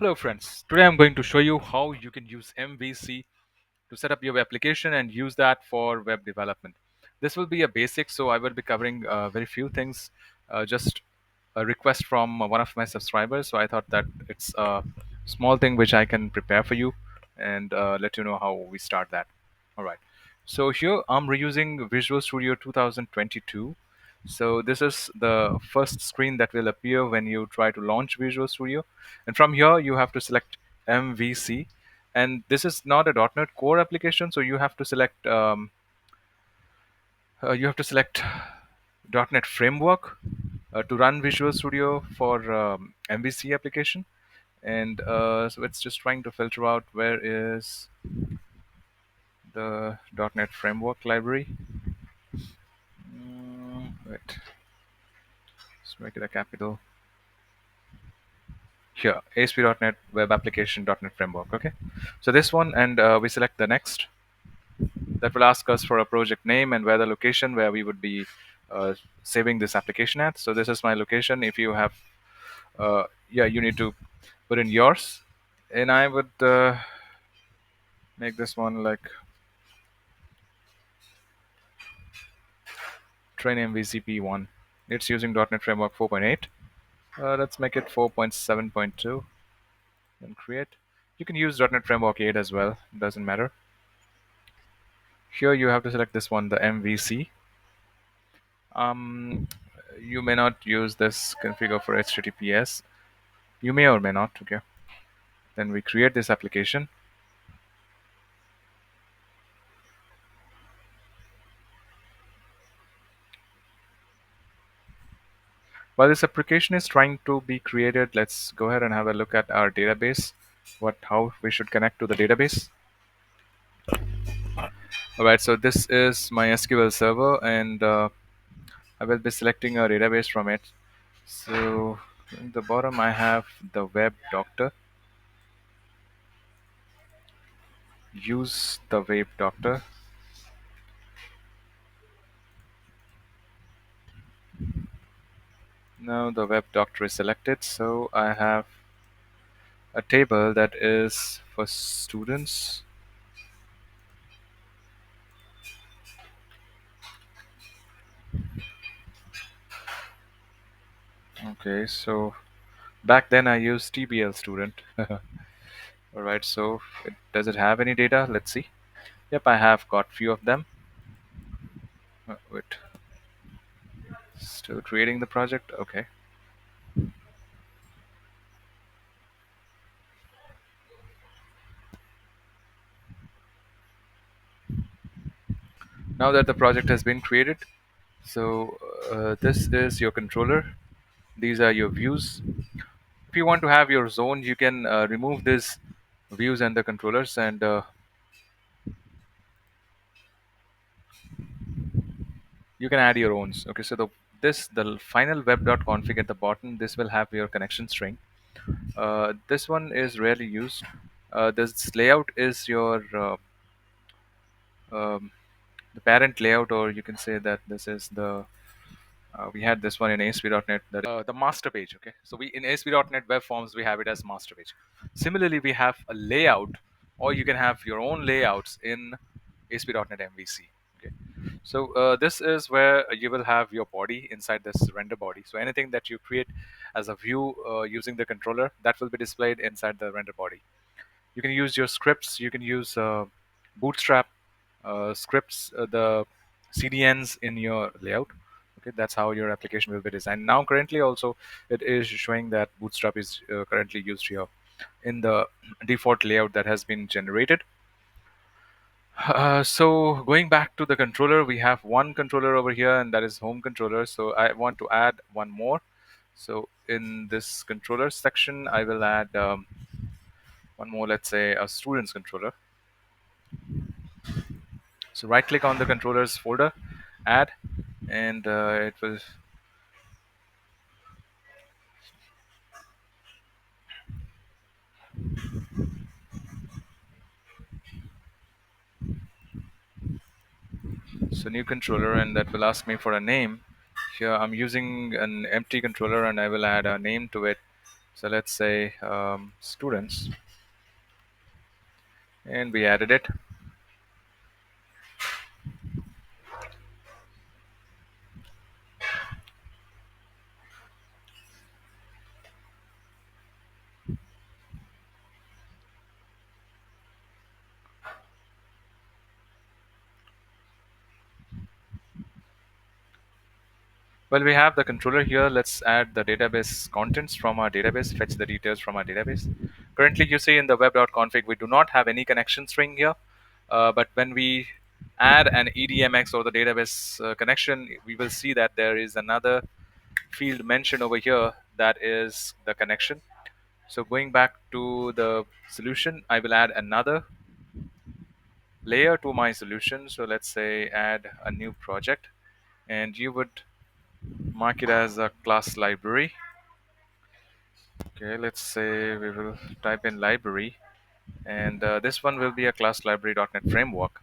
Hello friends, today I'm going to show you how you can use MVC to set up your application and use that for web development. This will be a basic, so I will be covering very few things, just a request from one of my subscribers. So I thought that it's a small thing which I can prepare for you and let you know how we start that. All right. So here I'm reusing Visual Studio 2022. So this is the first screen that will appear when you try to launch Visual Studio. And from here, you have to select MVC. And this is not a .NET Core application, so you have to select .NET Framework to run Visual Studio for MVC application. And so it's just trying to filter out where is the .NET Framework library. Wait, let's make it a capital. Here, ASP.NET Web Application .NET Framework. Okay, so this one, and we select the next. That will ask us for a project name and where the location where we would be uh, saving this application at. So this is my location. If you have, yeah, you need to put in yours, and I would make this one like train MVCP1. It's using .NET Framework 4.8. Let's make it 4.7.2 and create. You can use .NET Framework 8 as well. Doesn't matter. Here you have to select this one, the MVC. Um, you may not use this configure for HTTPS. You may or may not. Okay. Then we create this application. While this application is trying to be created, let's go ahead and have a look at our database. How we should connect to the database. All right. So this is my SQL server, and I will be selecting a database from it. So in the bottom, I have the web doctor. Use the web doctor. Now the web doctor is selected. So I have a table that is for students. Okay, so back then I used TBL student. All right, so does it have any data? Let's see. Yep, I have got few of them. Wait, still creating the project. Okay. Now that the project has been created, so this is your controller. These are your views. If you want to have your zone, you can remove these views and the controllers, and you can add your own. Okay, so the final web.config at the bottom, this will have your connection string. This one is rarely used. This layout is your um, the parent layout, or you can say that this is the we had this one in ASP.NET, that the master page. Okay, so we in ASP.NET web forms we have it as master page. Similarly, we have a layout, or you can have your own layouts in ASP.NET MVC. Okay, so this is where you will have your body inside this render body. So anything that you create as a view using the controller, that will be displayed inside the render body. You can use your scripts. You can use Bootstrap scripts, the CDNs in your layout. Okay, that's how your application will be designed. Now, currently, also it is showing that Bootstrap is currently used here in the default layout that has been generated. So going back to the controller, we have one controller over here, and that is home controller. So I want to add one more. So in this controller section, I will add one more, let's say a student's controller. So right click on the controllers folder, add, and it will. So new controller, and that will ask me for a name. Here I'm using an empty controller, and I will add a name to it. So let's say students, and we added it. Well, we have the controller here. Let's add the database contents from our database, fetch the details from our database. Currently, you see in the web.config, we do not have any connection string here. But when we add an EDMX or the database connection, we will see that there is another field mentioned over here that is the connection. So going back to the solution, I will add another layer to my solution. So let's say add a new project, and you would mark it as a class library. Okay, let's say we will type in library, and this one will be a class library.NET framework.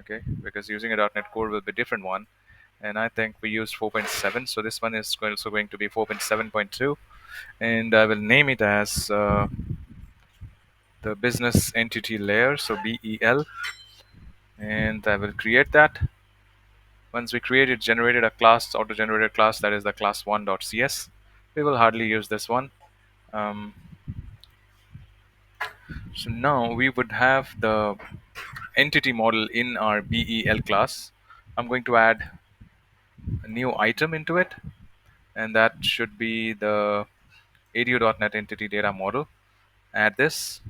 Okay, because using a .NET Core will be a different one, and I think we used 4.7, so this one is also going to be 4.7.2, and I will name it as the business entity layer, so BEL, and I will create that. Once we create it, generated a class, auto-generated class, that is the class1.cs. We will hardly use this one. Um, so now we would have the entity model in our BEL class. I'm going to add a new item into it, and that should be the ADO.NET entity data model. Add this.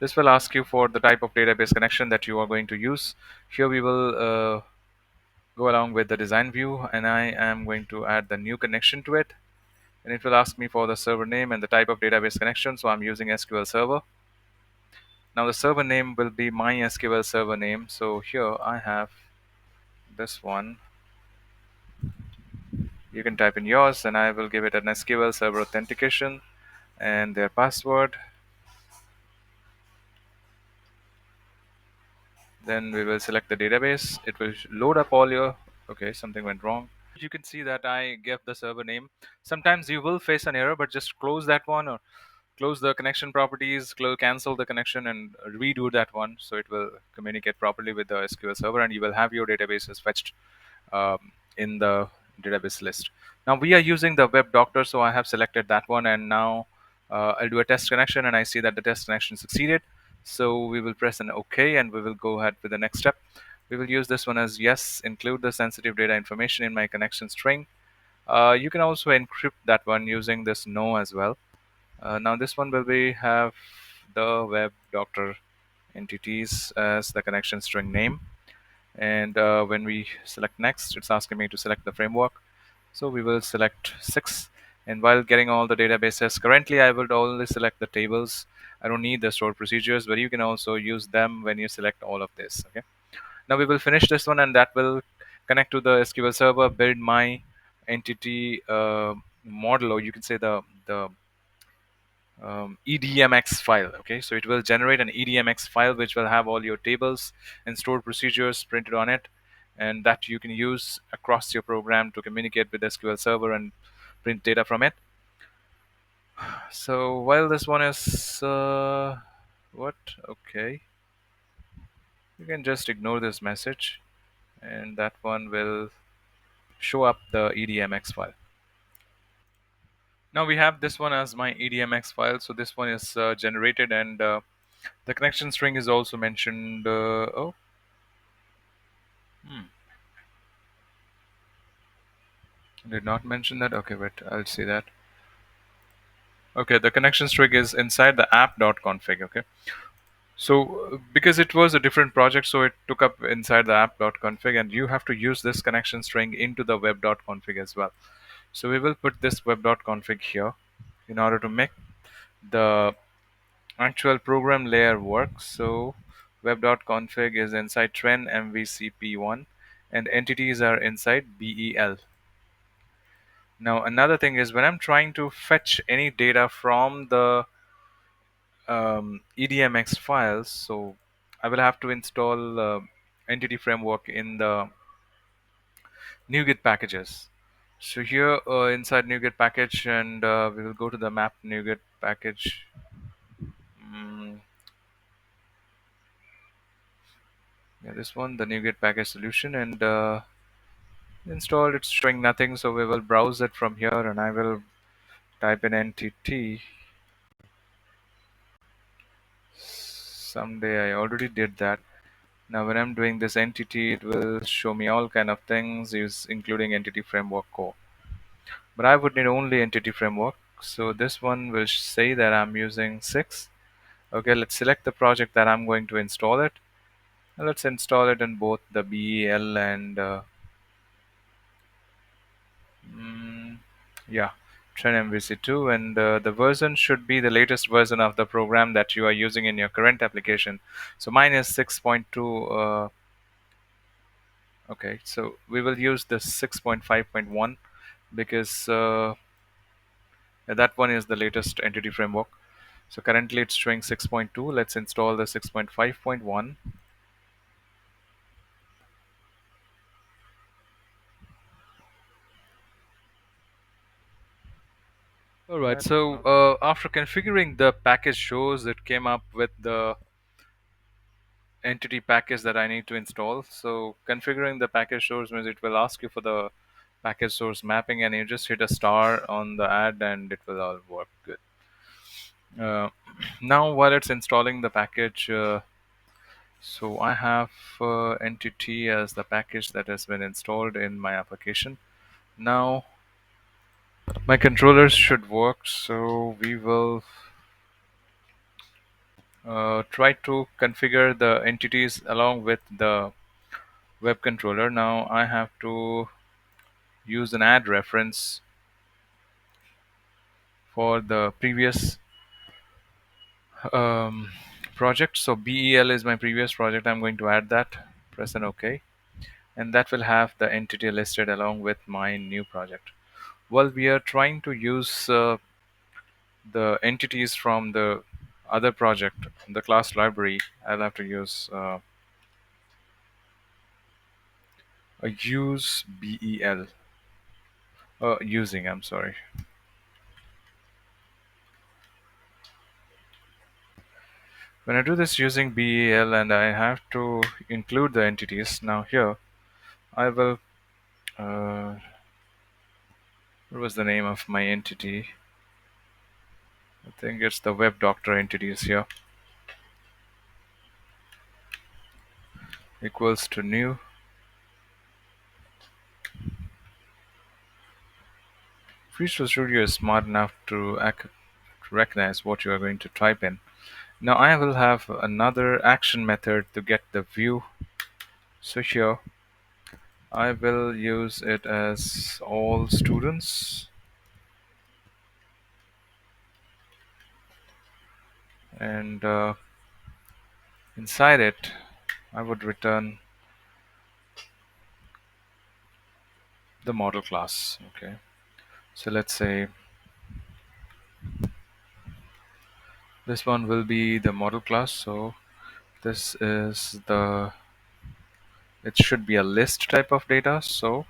This will ask you for the type of database connection that you are going to use. Here we will go along with the design view, and I am going to add the new connection to it. And it will ask me for the server name and the type of database connection. So I'm using SQL Server. Now the server name will be my SQL Server name. So here I have this one. You can type in yours, and I will give it an SQL Server authentication and their password. Then we will select the database. It will load up all your. Okay, something went wrong. You can see that I gave the server name. Sometimes you will face an error, but just close that one, or close the connection properties, cancel the connection, and redo that one, so it will communicate properly with the SQL server, and you will have your databases fetched in the database list. Now we are using the web doctor, so I have selected that one, and now I'll do a test connection, and I see that the test connection succeeded. So we will press an OK, and we will go ahead with the next step. We will use this one as yes, include the sensitive data information in my connection string. You can also encrypt that one using this no as well. Now this one will be have the web doctor entities as the connection string name, and when we select next, it's asking me to select the framework. So we will select 6, and while getting all the databases, currently I would only select the tables. I don't need the stored procedures, but you can also use them when you select all of this. Okay. Now we will finish this one, and that will connect to the SQL server, build my entity model, or you can say the EDMX file. Okay, so it will generate an EDMX file which will have all your tables and stored procedures printed on it, and that you can use across your program to communicate with the SQL server and print data from it. So while this one is what? Okay, you can just ignore this message, and that one will show up the EDMX file. Now we have this one as my EDMX file. So this one is generated, and the connection string is also mentioned. Oh, hmm, did not mention that. Okay, wait, I'll see that. Okay, the connection string is inside the app.config. Okay, so because it was a different project, so it took up inside the app.config, and you have to use this connection string into the web.config as well. So we will put this web.config here in order to make the actual program layer work. So web.config is inside trend MVC p1, and entities are inside BEL. Now another thing is, when I'm trying to fetch any data from the EDMX files, so I will have to install entity framework in the NuGet packages. So here inside NuGet package, and we will go to the map NuGet package. Mm, yeah, this one, the NuGet package solution, and installed. It's showing nothing, so we will browse it from here, and I will type in NTT. Someday I already did that. Now when I'm doing this entity, it will show me all kind of things, including entity framework core. But I would need only entity framework. So this one will say that I'm using 6. Okay, let's select the project that I'm going to install it. And let's install it in both the BEL and mm, yeah, Trend MVC2. And the version should be the latest version of the program that you are using in your current application. So mine is 6.2. Okay, so we will use the 6.5.1 because that one is the latest entity framework. So currently it's showing 6.2. Let's install the 6.5.1. All right. So after configuring the package shows, it came up with the entity package that I need to install. So configuring the package source means it will ask you for the package source mapping, and you just hit a star on the ad, and it will all work good. Uh, Now, while it's installing the package, so I have entity as the package that has been installed in my application. Now my controllers should work, so we will try to configure the entities along with the web controller. Now I have to use an add reference for the previous um, project. So BEL is my previous project. I'm going to add that. Press an OK, and that will have the entity listed along with my new project. Well, we are trying to use the entities from the other project, the class library. I'll have to use a use BEL. Using, I'm sorry. When I do this using BEL and I have to include the entities, now here I will, what was the name of my entity? I think it's the web doctor entities here, equals to new. Visual Studio is smart enough to recognize what you are going to type in. Now I will have another action method to get the view. So here I will use it as all students, and inside it I would return the model class. Okay, so let's say this one will be the model class. So this is the, it should be a list type of data. So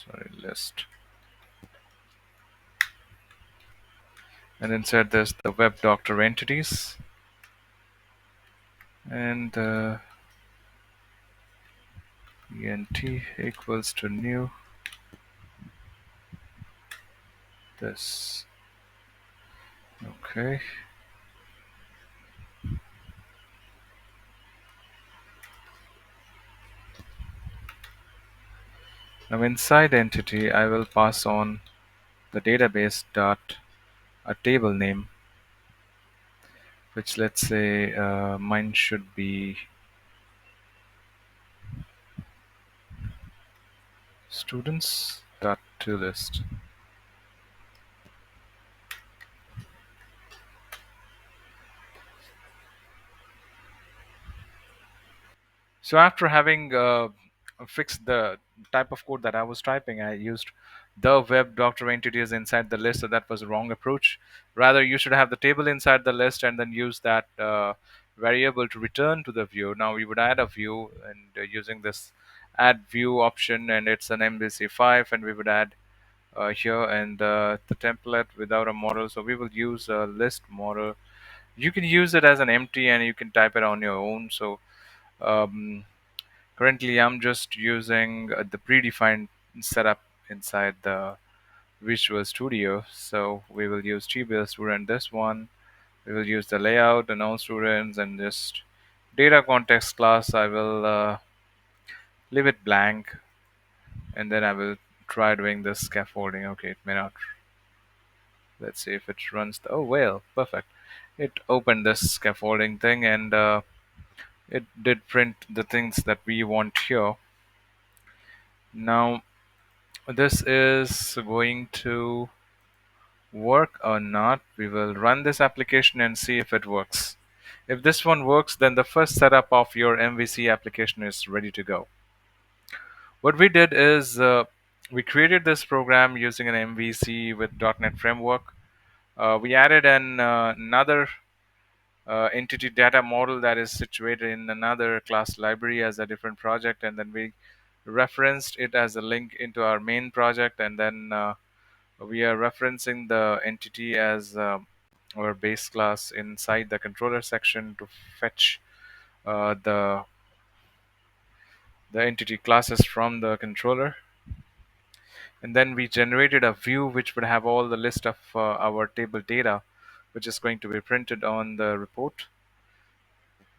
sorry, list, and inside this the web doctor entities, and ent equals to new this. Okay, now inside entity I will pass on the database dot a table name, which let's say mine should be students dot to list. So after having fixed the type of code that I was typing, I used the web doctor entities inside the list, so that was a wrong approach. Rather, you should have the table inside the list and then use that variable to return to the view. Now we would add a view, and using this add view option, and it's an MVC5, and we would add here and the template without a model. So we will use a list model. You can use it as an empty and you can type it on your own. So um, currently I'm just using the predefined setup inside the Visual Studio. So we will use TBL student this one. We will use the layout, the known students, and just data context class. I will leave it blank, and then I will try doing this scaffolding. Okay, it may not. Let's see if it runs. Oh, well, perfect. It opened this scaffolding thing, and it did print the things that we want here. Now, this is going to work or not. We will run this application and see if it works. If this one works, then the first setup of your MVC application is ready to go. What we did is we created this program using an MVC with .NET Framework. We added another entity data model that is situated in another class library as a different project, and then we referenced it as a link into our main project, and then we are referencing the entity as our base class inside the controller section to fetch the entity classes from the controller. And then we generated a view which would have all the list of our table data, which is going to be printed on the report.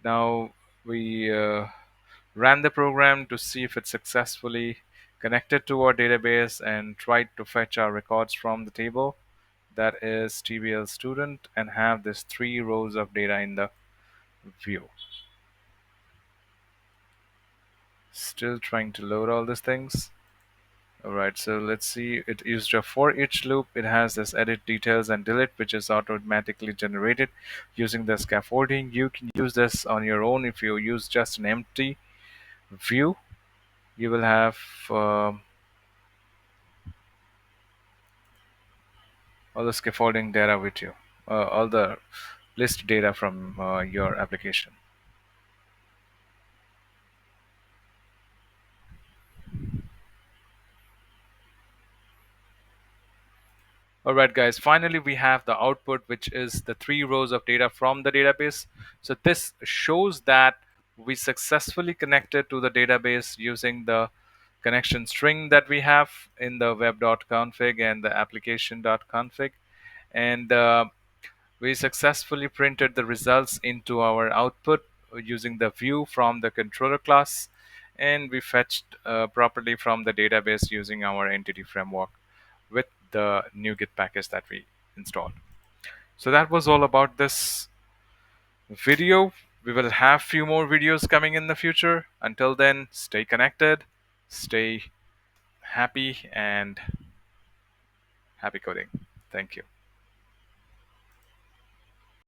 Now we ran the program to see if it successfully connected to our database and tried to fetch our records from the table that is TBL student and have this 3 rows of data in the view. Still trying to load all these things. Alright, so let's see. It used a for each loop. It has this edit details and delete, which is automatically generated using the scaffolding. You can use this on your own. If you use just an empty view, you will have all the scaffolding data with you, all the list data from your application. All right, guys, finally we have the output, which is the 3 rows of data from the database. So this shows that we successfully connected to the database using the connection string that we have in the web.config and the application.config. And we successfully printed the results into our output using the view from the controller class. And we fetched properly from the database using our entity framework with the NuGet package that we installed. So that was all about this video. We will have few more videos coming in the future. Until then, stay connected, stay happy, and happy coding. Thank you.